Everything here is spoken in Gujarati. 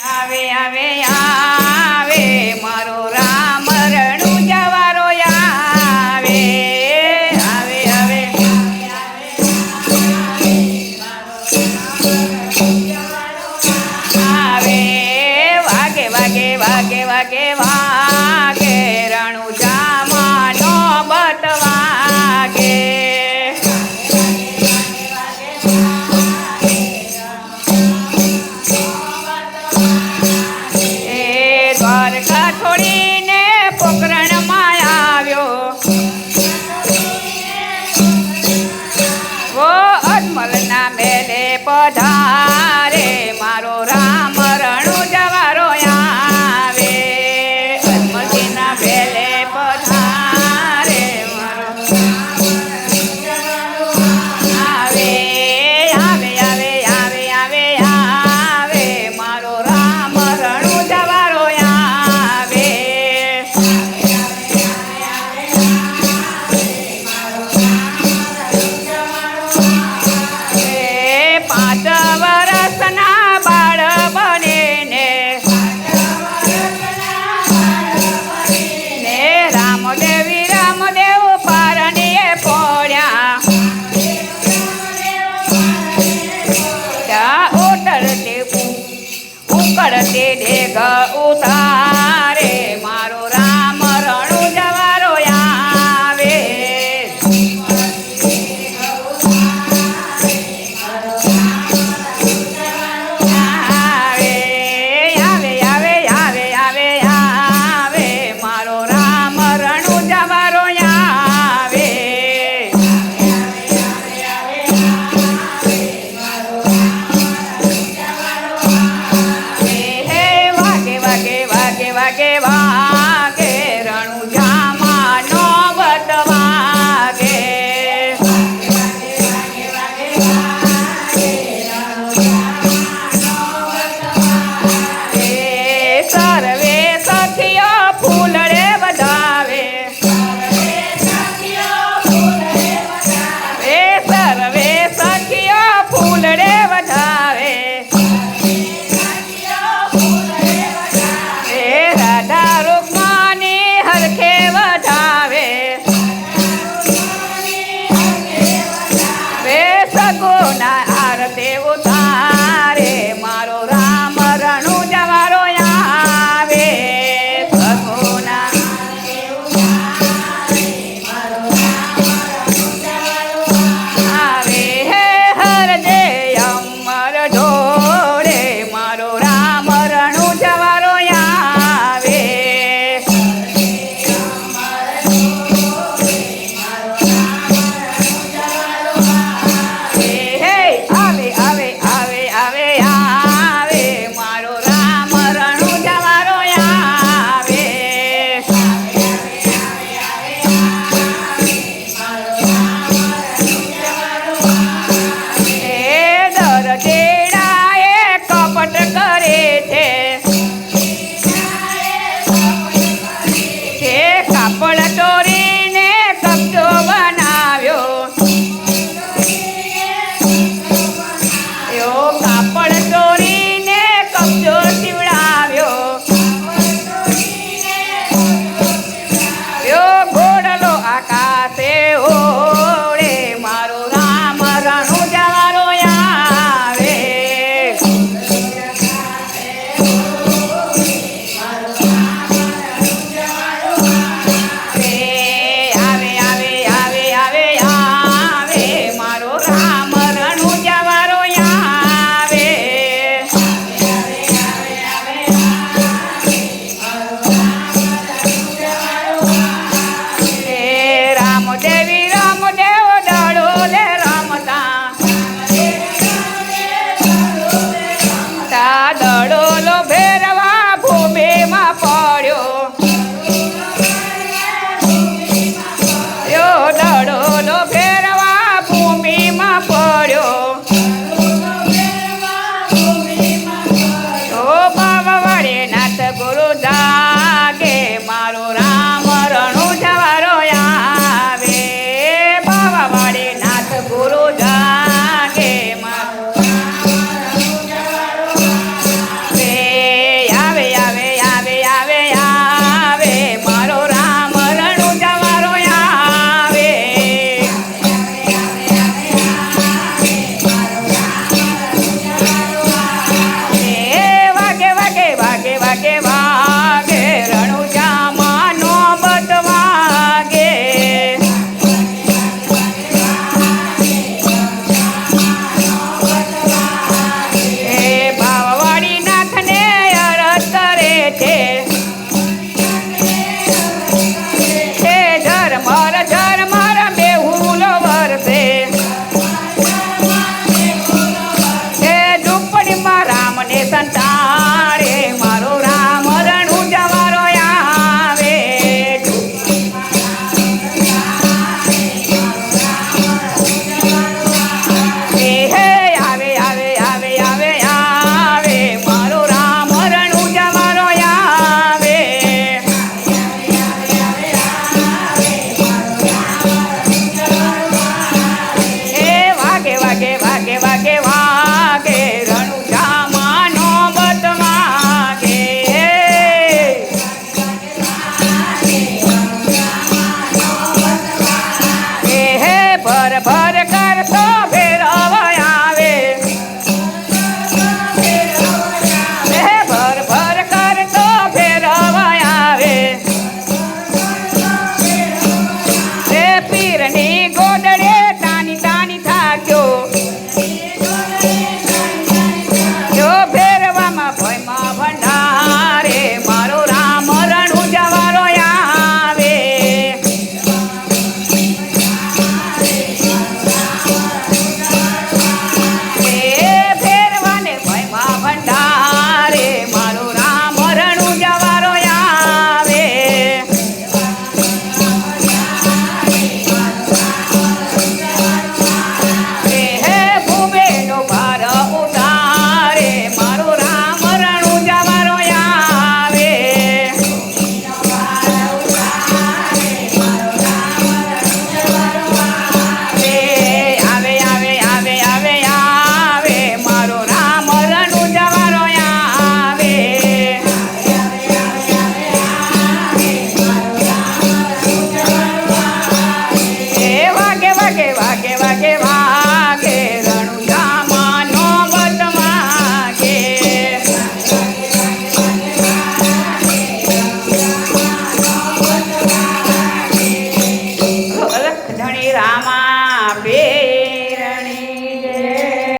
આવે આવે આવે મારો રામ રણું જવારો આવે આવે આવે આવે વાગે વાગે વાગે વાગે વાગે રણું જામાનો બત વાગે દ્વારકા છોડીને પોકરણમાં આવ્યો ઓ અજમલના મેલે પધારે મારો રામ રણું જવારો આવે અજમલજીના મેલે પધારે મારો આવે આવે આવે આવે આવે આવે મારો રામ રણું જવારો આવે પાંચ વર્ષના બાળ બને ને રામદેવી રામદેવ પારણીએ પડ્યા ઉતરતે ઉકળતે ડેગ ઉતારે મારો રામ રણું જવારો આવે આવે આવે આવે આવે આવે મારો રામ રણું જવારો આવે હે વાગે વાગે વાગે વાગે વાગે રણું જામાનો બત વાગે સર્વે સખીઓ ફૂલડે વધાવે સર્વે સખીઓ ફૂલડે વધાવે રાધા રૂકમાની હરખે વધાવે સગુના આરતે ઉતારે મારો રામ રણું જવારો આવે સગુના આવે હે હરદે અમર ઢોળે મારો રામ રણું જવારો આવે હે આવે આવે આવે આવે આવે મારો રામ રણું જવારો આવે એ દરદેડાએ કપટ કરે છે કાપડ ચોરીને કબજો બનાવ્યો યો કાપડ ચોરીને કબજો સીવડાવ્યો યો ઘોડલો આકાશે ઓળે મારો રામ રણું જવારો આવે આવે આવે આવે આવે આવે મારો રામ રણું જવારો આવે રામદેવી રામદેવ દડો લે રમતા દડો લો ભેરવા ભૂમિમાં પડ્યો યો દડો લો ભેરવા ભૂમિમાં પડ્યો ઓ બાવાવાડે નાથ ગુરુ જાગે મારો રામ રણું જવારો આવે બાવાવાડે નાથ ગુરુ જાગે મારો મારે